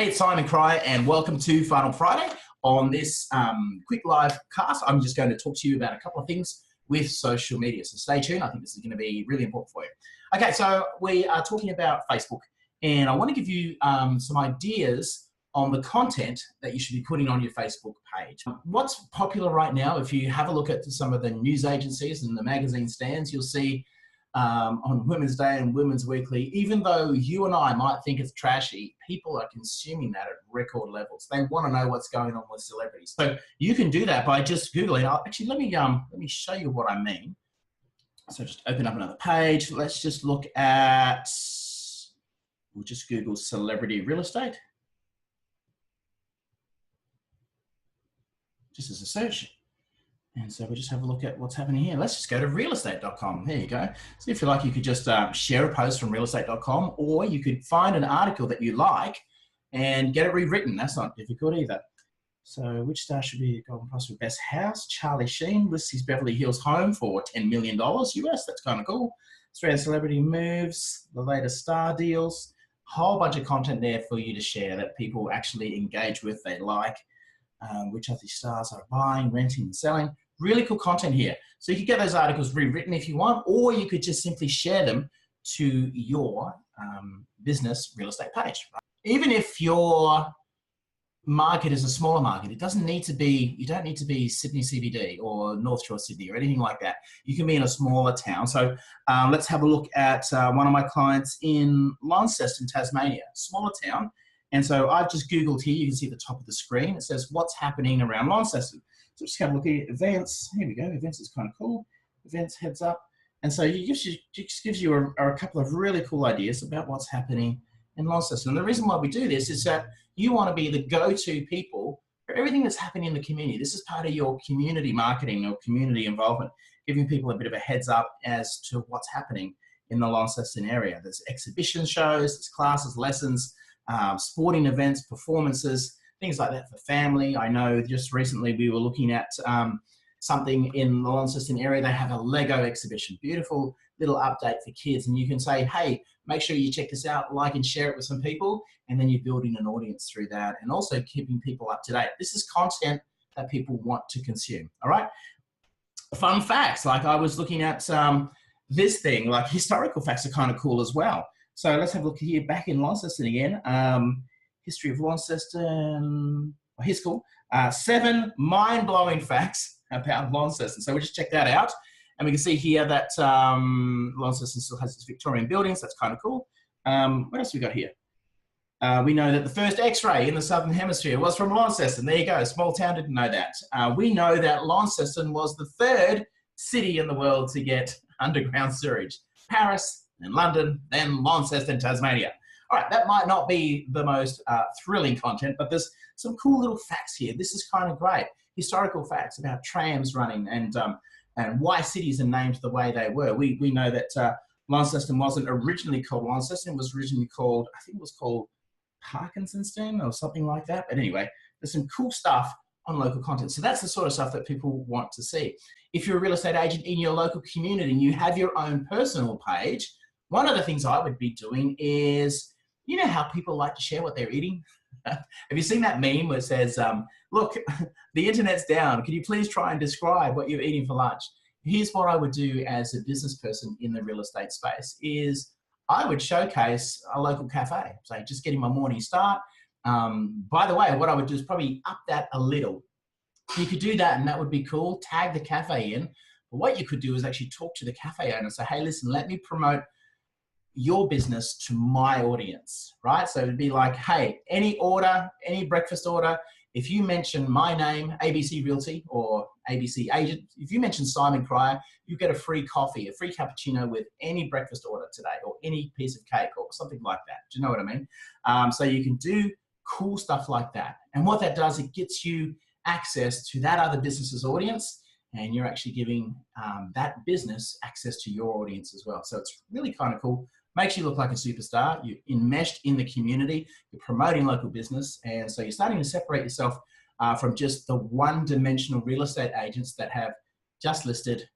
Hey, it's Simon Cryer and welcome to Final Friday. On this quick live cast, I'm just going to talk to you about a couple of things with social media. So stay tuned. I think this is going to be really important for you. Okay, so we are talking about Facebook and I want to give you some ideas on the content that you should be putting on your Facebook page. What's popular right now, if you have a look at some of the news agencies and the magazine stands, you'll see on Women's Day and Women's Weekly, even though you and I might think it's trashy, people are consuming that at record levels. They want to know what's going on with celebrities. So you can do that by just Googling. Actually, let me show you what I mean. So just open up another page. Let's just look at, we'll just Google celebrity real estate. Just as a search. And so we'll just have a look at what's happening here. Let's just go to realestate.com. There you go. So if you like, you could just share a post from realestate.com, or you could find an article that you like and get it rewritten. That's not difficult either. So which star should be golden prize for best house? Charlie Sheen lists his Beverly Hills home for $10 million US. That's kind of cool. Australian celebrity moves, the latest star deals, whole bunch of content there for you to share that people actually engage with, they like. Which other stars are buying, renting, and selling. Really cool content here. So you could get those articles rewritten if you want, or you could just simply share them to your business real estate page. Right? Even if your market is a smaller market, it doesn't need to be, you don't need to be Sydney CBD or North Shore Sydney or anything like that. You can be in a smaller town. So let's have a look at one of my clients in Launceston, Tasmania, smaller town. And so I've just Googled here, you can see at the top of the screen, it says what's happening around Launceston. So just have a look at events. Here we go, events is kind of cool. Events heads up. And so it just gives you a couple of really cool ideas about what's happening in Launceston. And the reason why we do this is that you want to be the go-to people for everything that's happening in the community. This is part of your community marketing or community involvement, giving people a bit of a heads up as to what's happening in the Launceston area. There's exhibition shows, there's classes, lessons, sporting events, performances, things like that for family. I know just recently we were looking at something in the Launceston area. They have a Lego exhibition, beautiful little update for kids. And you can say, hey, make sure you check this out, like and share it with some people. And then you're building an audience through that and also keeping people up to date. This is content that people want to consume, all right? Fun facts, like I was looking at this thing, like historical facts are kind of cool as well. So let's have a look here, back in Launceston again. History of Launceston, oh, here's cool. 7 mind-blowing facts about Launceston. So we'll just check that out. And we can see here that Launceston still has its Victorian buildings. That's kind of cool. What else we got here? We know that the first X-ray in the Southern Hemisphere was from Launceston. There you go, small town, didn't know that. We know that Launceston was the 3rd city in the world to get underground sewage. Paris, then London, then Launceston, Tasmania. All right, that might not be the most thrilling content, but there's some cool little facts here. This is kind of great. Historical facts about trams running and why cities are named the way they were. We know that Launceston wasn't originally called Launceston. It was originally called, I think it was called Parkinsonstown or something like that. But anyway, there's some cool stuff on local content. So that's the sort of stuff that people want to see. If you're a real estate agent in your local community and you have your own personal page, one of the things I would be doing is, you know how people like to share what they're eating? Have you seen that meme where it says, look, the internet's down. Can you please try and describe what you're eating for lunch? Here's what I would do as a business person in the real estate space is I would showcase a local cafe. So just getting my morning start. By the way, what I would do is probably up that a little. You could do that and that would be cool. Tag the cafe in. But what you could do is actually talk to the cafe owner and say, hey, listen, let me promote your business to my audience, right? So it'd be like, hey, any order, any breakfast order, if you mention my name, ABC Realty or ABC Agent, if you mention Simon Cryer, you get a free coffee, a free cappuccino with any breakfast order today or any piece of cake or something like that. Do you know what I mean? So you can do cool stuff like that. And what that does, it gets you access to that other business's audience, and you're actually giving that business access to your audience as well. So it's really kind of cool. Makes you look like a superstar. You're enmeshed in the community. You're promoting local business. And so you're starting to separate yourself from just the one-dimensional real estate agents that have just listed,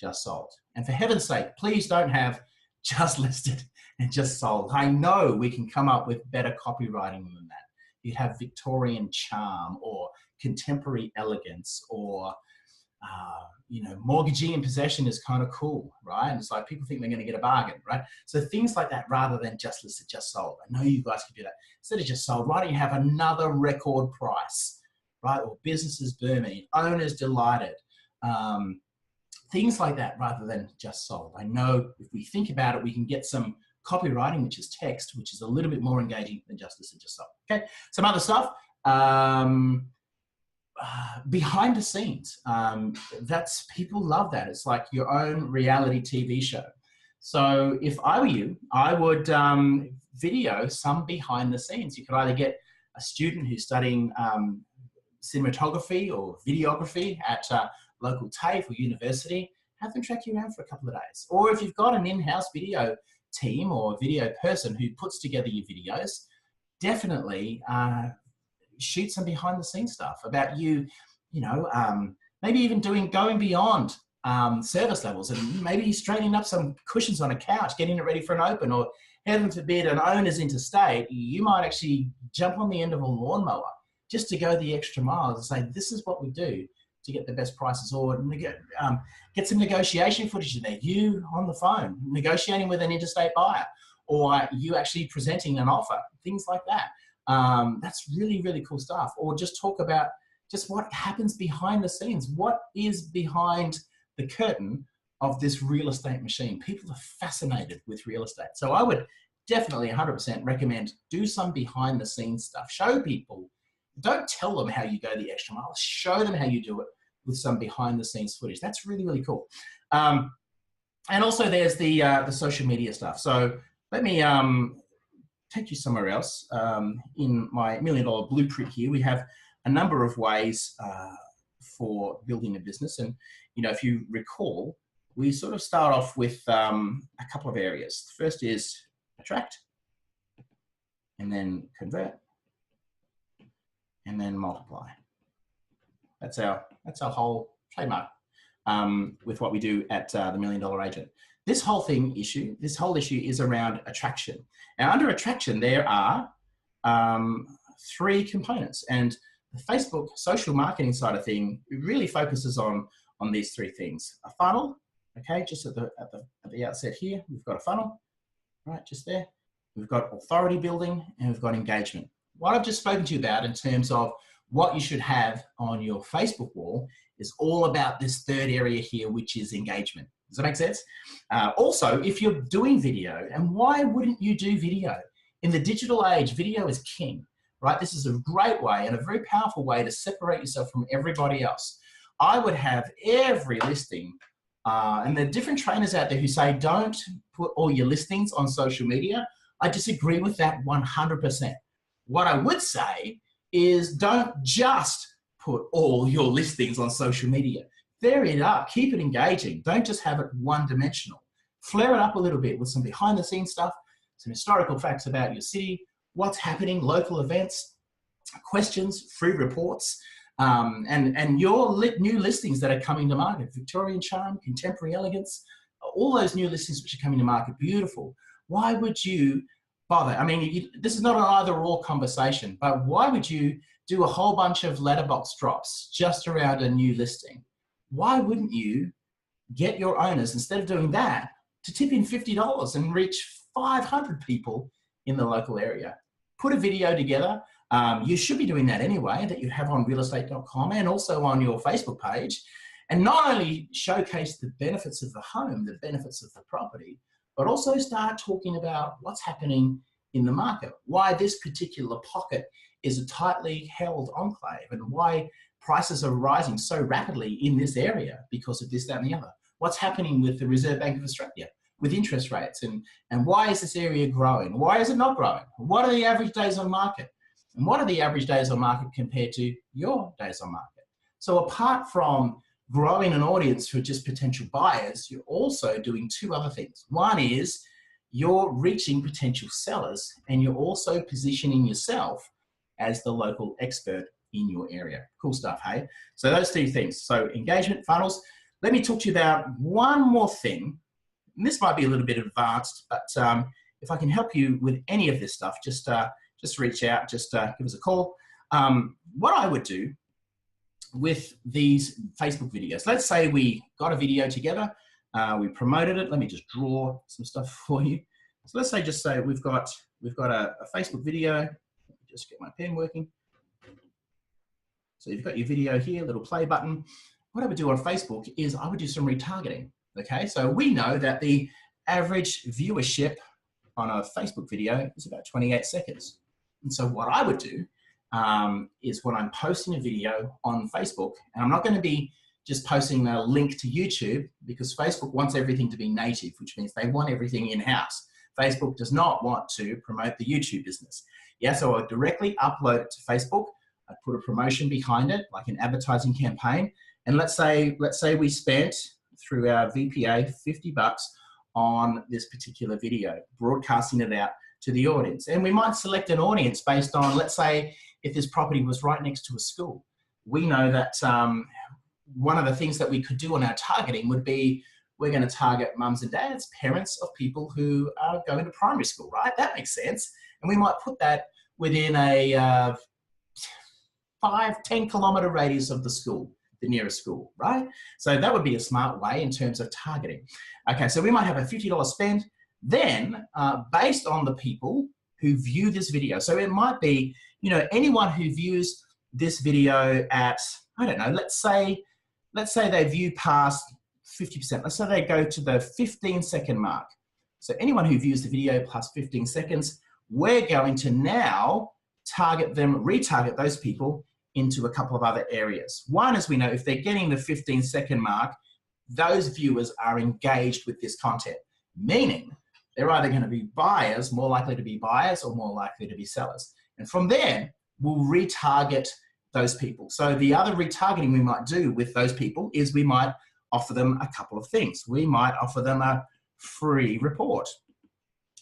just sold. And for heaven's sake, please don't have just listed and just sold. I know we can come up with better copywriting than that. you'd have Victorian charm or contemporary elegance, or you know, mortgagee in possession is kind of cool, right? And it's like people think they're going to get a bargain, right? So things like that, rather than just listed, just sold. I know you guys can do that. Instead of just sold, why don't you have another record price, right? Or businesses booming, owners delighted, things like that, rather than just sold. I know if we think about it, we can get some copywriting, which is text, which is a little bit more engaging than just listed, just sold. Okay, some other stuff. Behind the scenes, that's, people love that. It's like your own reality TV show. So if I were you, I would video some behind the scenes. You could either get a student who's studying cinematography or videography at local TAFE or university, have them track you around for a couple of days. Or if you've got an in-house video team or video person who puts together your videos, definitely shoot some behind the scenes stuff about you, you know, maybe even going beyond service levels, and maybe straightening up some cushions on a couch, getting it ready for an open, or heaven forbid an owner's interstate. You might actually jump on the end of a lawnmower just to go the extra mile and say, this is what we do to get the best prices, or get some negotiation footage in there, you on the phone negotiating with an interstate buyer, or you actually presenting an offer, things like that. That's really, really cool stuff. Or just talk about just what happens behind the scenes. What is behind the curtain of this real estate machine? People are fascinated with real estate. So I would definitely 100% recommend do some behind the scenes stuff. Show people, don't tell them how you go the extra mile. Show them how you do it with some behind the scenes footage. That's really, really cool. And also there's the social media stuff. So let me take you somewhere else. In my $1 Million Blueprint here, we have a number of ways for building a business. And, you know, if you recall, we sort of start off with a couple of areas. The first is attract, and then convert, and then multiply. That's our whole trademark with what we do at the $1 Million Agent. This whole issue is around attraction. Now, under attraction, there are 3 components, and the Facebook social marketing side of thing, it really focuses on these 3 things. A funnel, okay, just at the outset here, we've got a funnel, right, just there. We've got authority building, and we've got engagement. What I've just spoken to you about in terms of what you should have on your Facebook wall is all about this 3rd area here, which is engagement. Does that make sense? Also, if you're doing video, and why wouldn't you do video? In the digital age, video is king, right? This is a great way and a very powerful way to separate yourself from everybody else. I would have every listing, and there are different trainers out there who say, don't put all your listings on social media. I disagree with that 100%. What I would say is don't just put all your listings on social media. Vary it up, keep it engaging. Don't just have it one-dimensional. Flare it up a little bit with some behind-the-scenes stuff, some historical facts about your city, what's happening, local events, questions, free reports, and your new listings that are coming to market. Victorian charm, contemporary elegance, all those new listings which are coming to market, beautiful. Why would you bother? I mean, this is not an either-or conversation, but why would you do a whole bunch of letterbox drops just around a new listing? Why wouldn't you get your owners, instead of doing that, to tip in $50 and reach 500 people in the local area? Put a video together. You should be doing that anyway, that you have on realestate.com and also on your Facebook page. And not only showcase the benefits of the home, the benefits of the property, but also start talking about what's happening in the market, why this particular pocket is a tightly held enclave, and why prices are rising so rapidly in this area because of this, that, and the other. What's happening with the Reserve Bank of Australia, with interest rates, and why is this area growing? Why is it not growing? What are the average days on market? And what are the average days on market compared to your days on market? So apart from growing an audience for just potential buyers, you're also doing 2 other things. One is you're reaching potential sellers, and you're also positioning yourself as the local expert in your area. Cool stuff, hey? So those 2 things. So engagement, funnels. Let me talk to you about one more thing. And this might be a little bit advanced, but if I can help you with any of this stuff, just just reach out, just give us a call. What I would do with these Facebook videos, let's say we got a video together, we promoted it. Let me just draw some stuff for you. So let's say, we've got a Facebook video. Let me just get my pen working. So you've got your video here, little play button. What I would do on Facebook is I would do some retargeting. Okay, so we know that the average viewership on a Facebook video is about 28 seconds. And so what I would do is when I'm posting a video on Facebook, and I'm not going to be just posting a link to YouTube, because Facebook wants everything to be native, which means they want everything in-house. Facebook does not want to promote the YouTube business. Yeah, so I'll directly upload it to Facebook. I'd put a promotion behind it, like an advertising campaign. And let's say we spent through our VPA $50 on this particular video, broadcasting it out to the audience. And we might select an audience based on, let's say, if this property was right next to a school. We know that one of the things that we could do on our targeting would be, we're going to target mums and dads, parents of people who are going to primary school, right? That makes sense. And we might put that within a 5-10 kilometer radius of the school, the nearest school, right? So that would be a smart way in terms of targeting. Okay, so we might have a $50 spend. Then, based on the people who view this video, so it might be, you know, anyone who views this video at, I don't know, let's say they view past 50%. Let's say they go to the 15-second mark. So anyone who views the video past 15 seconds, we're going to now target them, retarget those people into a couple of other areas. One is, we know if they're getting the 15-second mark, those viewers are engaged with this content, meaning they're either going to be buyers, more likely to be buyers, or more likely to be sellers. And from there, we'll retarget those people. So the other retargeting we might do with those people is we might offer them a couple of things. We might offer them a free report,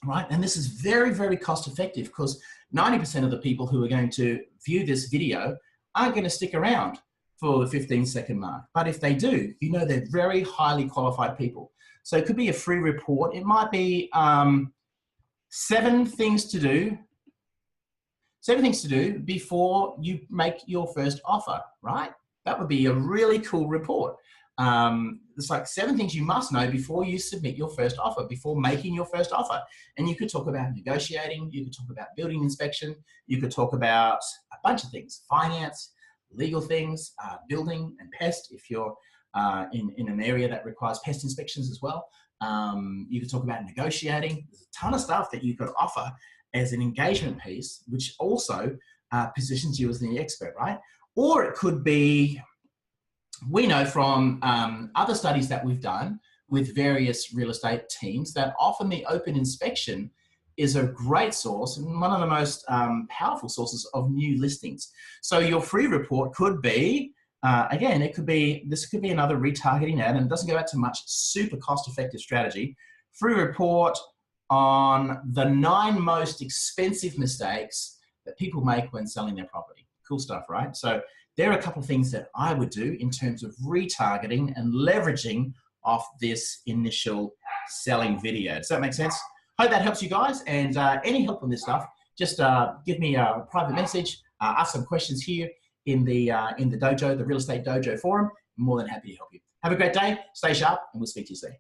right? And this is very, very cost effective, because 90% of the people who are going to view this video aren't going to stick around for the 15-second mark. But if they do, you know, they're very highly qualified people. So it could be a free report. It might be 7 things to do before you make your first offer, right? That would be a really cool report. It's like 7 things you must know before you submit your first offer, before making your first offer. And you could talk about negotiating, you could talk about building inspection, you could talk about a bunch of things, finance, legal things, building and pest, if you're in an area that requires pest inspections as well. You could talk about negotiating. There's a ton of stuff that you could offer as an engagement piece, which also positions you as the expert, right? Or it could be, we know from other studies that we've done with various real estate teams, that often the open inspection is a great source and one of the most powerful sources of new listings. So your free report could be, again, this could be another retargeting ad, and it doesn't go out to much, super cost-effective strategy. Free report on the 9 most expensive mistakes that people make when selling their property. Cool stuff, right? So there are a couple of things that I would do in terms of retargeting and leveraging off this initial selling video. Does that make sense? Hope that helps you guys. And any help on this stuff, just give me a private message, ask some questions here in the dojo, the Real Estate Dojo forum. I'm more than happy to help you. Have a great day, stay sharp, and we'll speak to you soon.